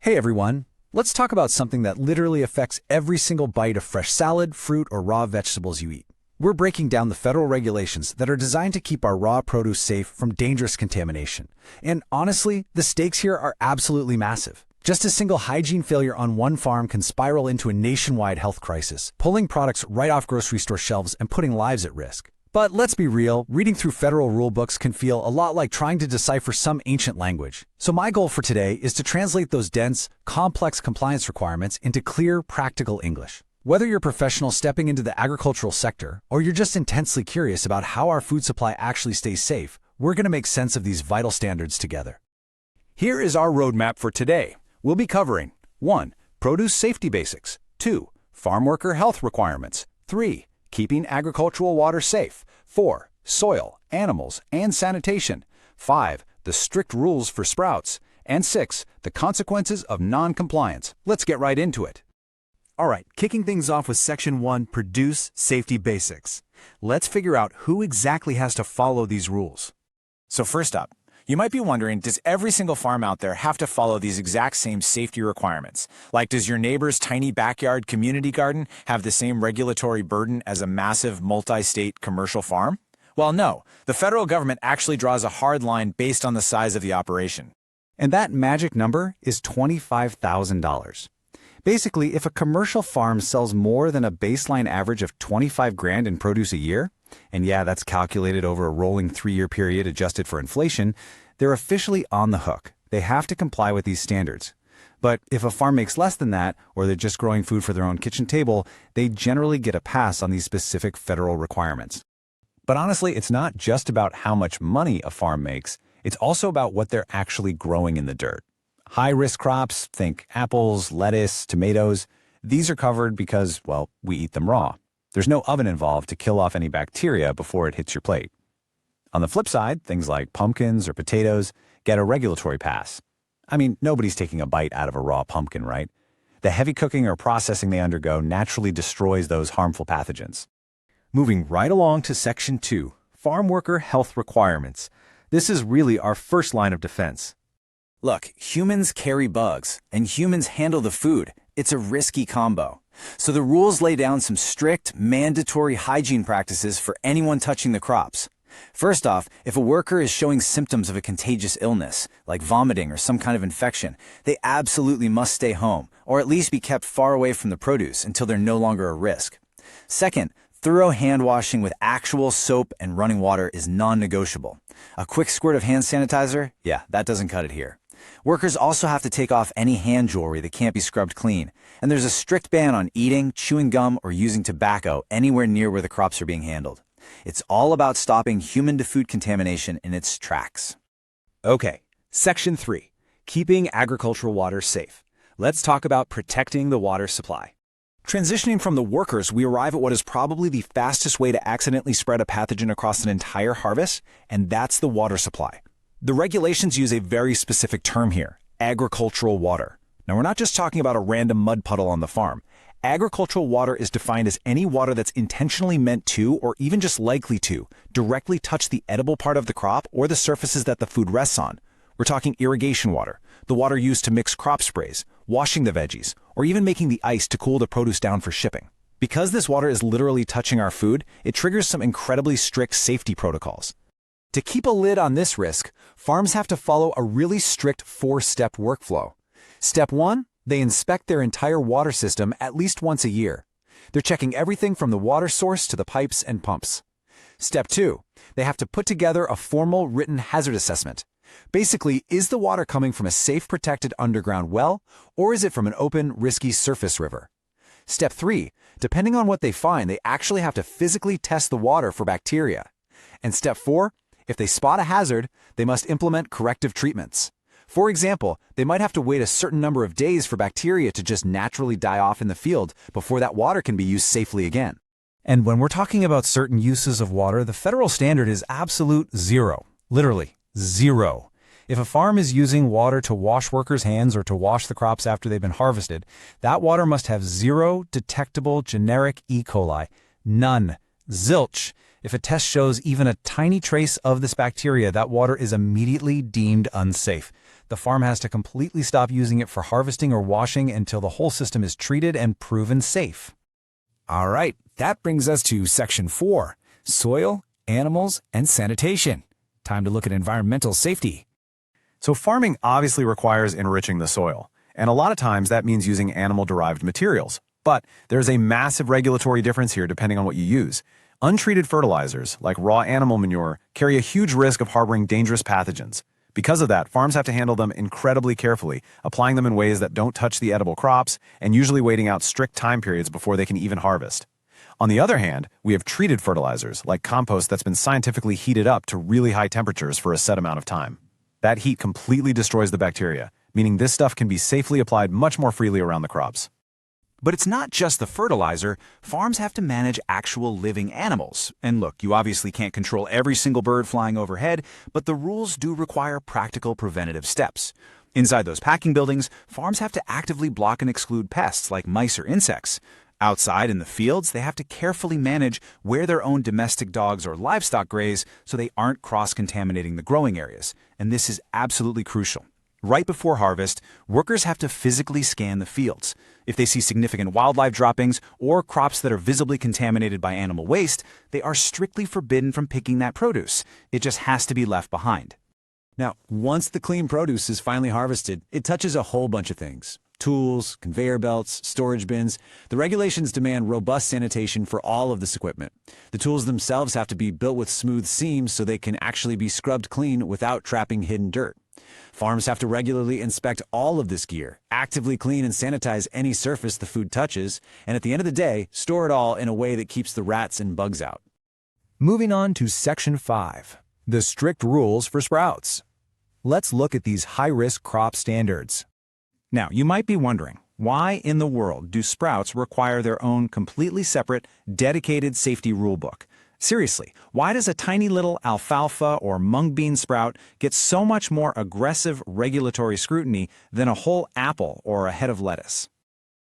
Hey everyone, let's talk about something that literally affects every single bite of fresh salad, fruit, or raw vegetables you eat. We're breaking down the federal regulations that are designed to keep our raw produce safe from dangerous contamination. And honestly, the stakes here are absolutely massive. Just a single hygiene failure on one farm can spiral into a nationwide health crisis, pulling products right off grocery store shelves and putting lives at risk. But let's be real, reading through federal rulebooks can feel a lot like trying to decipher some ancient language. So my goal for today is to translate those dense, complex compliance requirements into clear, practical English. Whether you're a professional stepping into the agricultural sector, or you're just intensely curious about how our food supply actually stays safe, we're going to make sense of these vital standards together. Here is our roadmap for today. We'll be covering 1. Produce safety basics. 2. Farm worker health requirements. 3. Keeping agricultural water safe. 4. Soil, animals, and sanitation. 5. The strict rules for sprouts. And 6. The consequences of non-compliance. Let's get right into it. All right, kicking things off with Section 1, Produce Safety Basics. Let's figure out who exactly has to follow these rules. So first up, you might be wondering, does every single farm out there have to follow these exact same safety requirements? Like, does your neighbor's tiny backyard community garden have the same regulatory burden as a massive multi-state commercial farm? Well, no. The federal government actually draws a hard line based on the size of the operation. And that magic number is $25,000. Basically, if a commercial farm sells more than a baseline average of 25 grand in produce a year, and yeah, that's calculated over a rolling 3-year period adjusted for inflation, they're officially on the hook. They have to comply with these standards. But if a farm makes less than that, or they're just growing food for their own kitchen table, they generally get a pass on these specific federal requirements. But honestly, it's not just about how much money a farm makes, it's also about what they're actually growing in the dirt. High-risk crops, think apples, lettuce, tomatoes, these are covered because, well, we eat them raw. There's no oven involved to kill off any bacteria before it hits your plate. On the flip side, things like pumpkins or potatoes get a regulatory pass. I mean, nobody's taking a bite out of a raw pumpkin, right? The heavy cooking or processing they undergo naturally destroys those harmful pathogens. Moving right along to Section 2, Farm Worker Health Requirements. This is really our first line of defense. Look, humans carry bugs, and humans handle the food. It's a risky combo. So the rules lay down some strict, mandatory hygiene practices for anyone touching the crops. First off, if a worker is showing symptoms of a contagious illness, like vomiting or some kind of infection, they absolutely must stay home, or at least be kept far away from the produce until they're no longer a risk. Second, thorough hand washing with actual soap and running water is non-negotiable. A quick squirt of hand sanitizer? Yeah, that doesn't cut it here. Workers also have to take off any hand jewelry that can't be scrubbed clean, and there's a strict ban on eating, chewing gum, or using tobacco anywhere near where the crops are being handled. It's all about stopping human-to-food contamination in its tracks. Okay, Section 3, Keeping Agricultural Water Safe. Let's talk about protecting the water supply. Transitioning from the workers, we arrive at what is probably the fastest way to accidentally spread a pathogen across an entire harvest, and that's the water supply. The regulations use a very specific term here, agricultural water. Now, we're not just talking about a random mud puddle on the farm. Agricultural water is defined as any water that's intentionally meant to, or even just likely to, directly touch the edible part of the crop or the surfaces that the food rests on. We're talking irrigation water, the water used to mix crop sprays, washing the veggies, or even making the ice to cool the produce down for shipping. Because this water is literally touching our food, it triggers some incredibly strict safety protocols. To keep a lid on this risk, farms have to follow a really strict 4-step workflow. Step 1, they inspect their entire water system at least once a year. They're checking everything from the water source to the pipes and pumps. Step 2, they have to put together a formal written hazard assessment. Basically, is the water coming from a safe, protected underground well, or is it from an open, risky surface river? Step 3, depending on what they find, they actually have to physically test the water for bacteria. And Step 4, if they spot a hazard, they must implement corrective treatments. For example, they might have to wait a certain number of days for bacteria to just naturally die off in the field before that water can be used safely again. And when we're talking about certain uses of water, the federal standard is absolute zero. Literally, zero. If a farm is using water to wash workers' hands or to wash the crops after they've been harvested, that water must have zero detectable generic E. coli. None. Zilch. If a test shows even a tiny trace of this bacteria, that water is immediately deemed unsafe. The farm has to completely stop using it for harvesting or washing until the whole system is treated and proven safe. All right, that brings us to Section 4, Soil, Animals, and Sanitation. Time to look at environmental safety. So farming obviously requires enriching the soil, and a lot of times that means using animal-derived materials. But there's a massive regulatory difference here depending on what you use. Untreated fertilizers, like raw animal manure, carry a huge risk of harboring dangerous pathogens. Because of that, farms have to handle them incredibly carefully, applying them in ways that don't touch the edible crops, and usually waiting out strict time periods before they can even harvest. On the other hand, we have treated fertilizers, like compost that's been scientifically heated up to really high temperatures for a set amount of time. That heat completely destroys the bacteria, meaning this stuff can be safely applied much more freely around the crops. But it's not just the fertilizer. Farms have to manage actual living animals. And look, you obviously can't control every single bird flying overhead, but the rules do require practical preventative steps. Inside those packing buildings, farms have to actively block and exclude pests like mice or insects. Outside in the fields, they have to carefully manage where their own domestic dogs or livestock graze so they aren't cross-contaminating the growing areas. And this is absolutely crucial. Right before harvest, workers have to physically scan the fields. If they see significant wildlife droppings or crops that are visibly contaminated by animal waste, they are strictly forbidden from picking that produce. It just has to be left behind. Now, once the clean produce is finally harvested, it touches a whole bunch of things. Tools, conveyor belts, storage bins. The regulations demand robust sanitation for all of this equipment. The tools themselves have to be built with smooth seams so they can actually be scrubbed clean without trapping hidden dirt. Farms have to regularly inspect all of this gear, actively clean and sanitize any surface the food touches, and at the end of the day, store it all in a way that keeps the rats and bugs out. Moving on to Section 5, the strict rules for sprouts. Let's look at these high-risk crop standards. Now, you might be wondering, why in the world do sprouts require their own completely separate, dedicated safety rulebook? Seriously, why does a tiny little alfalfa or mung bean sprout get so much more aggressive regulatory scrutiny than a whole apple or a head of lettuce?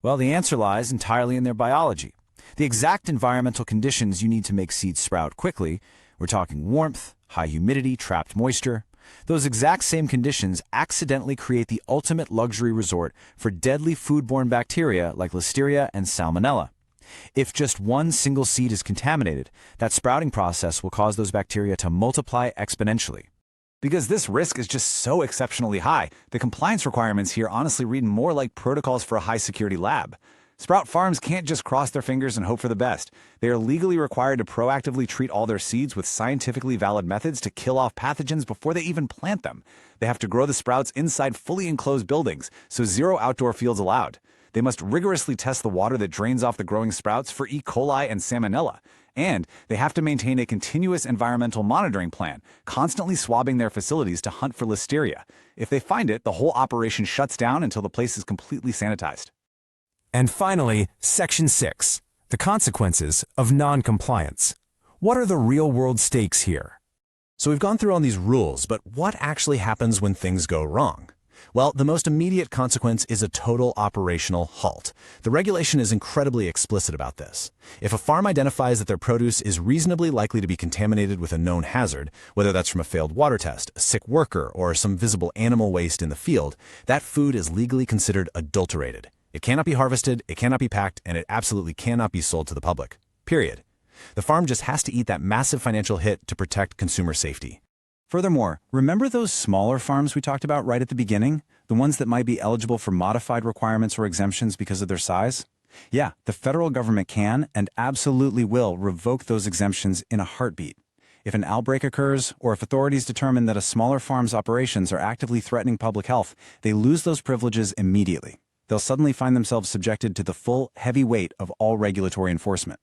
Well, the answer lies entirely in their biology. The exact environmental conditions you need to make seeds sprout quickly, we're talking warmth, high humidity, trapped moisture. Those exact same conditions accidentally create the ultimate luxury resort for deadly foodborne bacteria like Listeria and Salmonella. If just one single seed is contaminated, that sprouting process will cause those bacteria to multiply exponentially. Because this risk is just so exceptionally high, the compliance requirements here honestly read more like protocols for a high-security lab. Sprout farms can't just cross their fingers and hope for the best. They are legally required to proactively treat all their seeds with scientifically valid methods to kill off pathogens before they even plant them. They have to grow the sprouts inside fully enclosed buildings, so zero outdoor fields allowed. They must rigorously test the water that drains off the growing sprouts for E. coli and Salmonella. And they have to maintain a continuous environmental monitoring plan, constantly swabbing their facilities to hunt for Listeria. If they find it, the whole operation shuts down until the place is completely sanitized. And finally, Section 6, the consequences of non-compliance. What are the real-world stakes here? So we've gone through all these rules, but what actually happens when things go wrong? Well, the most immediate consequence is a total operational halt. The regulation is incredibly explicit about this. If a farm identifies that their produce is reasonably likely to be contaminated with a known hazard, whether that's from a failed water test, a sick worker, or some visible animal waste in the field, that food is legally considered adulterated. It cannot be harvested, it cannot be packed, and it absolutely cannot be sold to the public. Period. The farm just has to eat that massive financial hit to protect consumer safety. Furthermore, remember those smaller farms we talked about right at the beginning? The ones that might be eligible for modified requirements or exemptions because of their size? Yeah, the federal government can and absolutely will revoke those exemptions in a heartbeat. If an outbreak occurs, or if authorities determine that a smaller farm's operations are actively threatening public health, they lose those privileges immediately. They'll suddenly find themselves subjected to the full, heavy weight of all regulatory enforcement.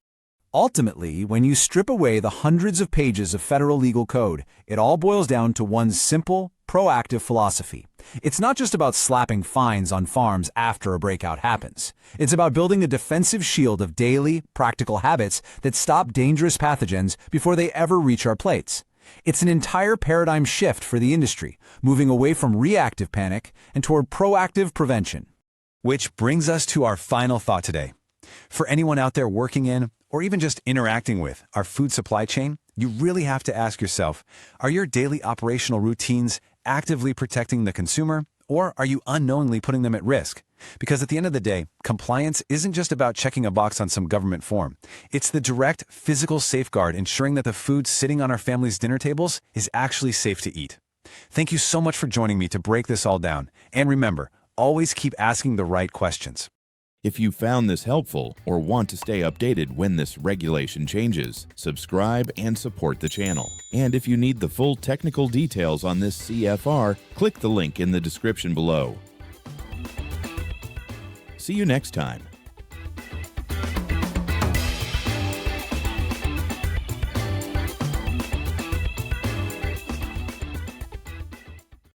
Ultimately, when you strip away the hundreds of pages of federal legal code, it all boils down to one simple, proactive philosophy. It's not just about slapping fines on farms after a breakout happens. It's about building a defensive shield of daily, practical habits that stop dangerous pathogens before they ever reach our plates. It's an entire paradigm shift for the industry, moving away from reactive panic and toward proactive prevention. Which brings us to our final thought today. For anyone out there working in, or even just interacting with, our food supply chain, you really have to ask yourself, are your daily operational routines actively protecting the consumer, Or are you unknowingly putting them at risk? Because at the end of the day, compliance isn't just about checking a box on some government form. It's the direct physical safeguard ensuring that the food sitting on our family's dinner tables is actually safe to eat. Thank you so much for joining me to break this all down. And remember, always keep asking the right questions. If you found this helpful or want to stay updated when this regulation changes, subscribe and support the channel. And if you need the full technical details on this CFR, click the link in the description below. See you next time.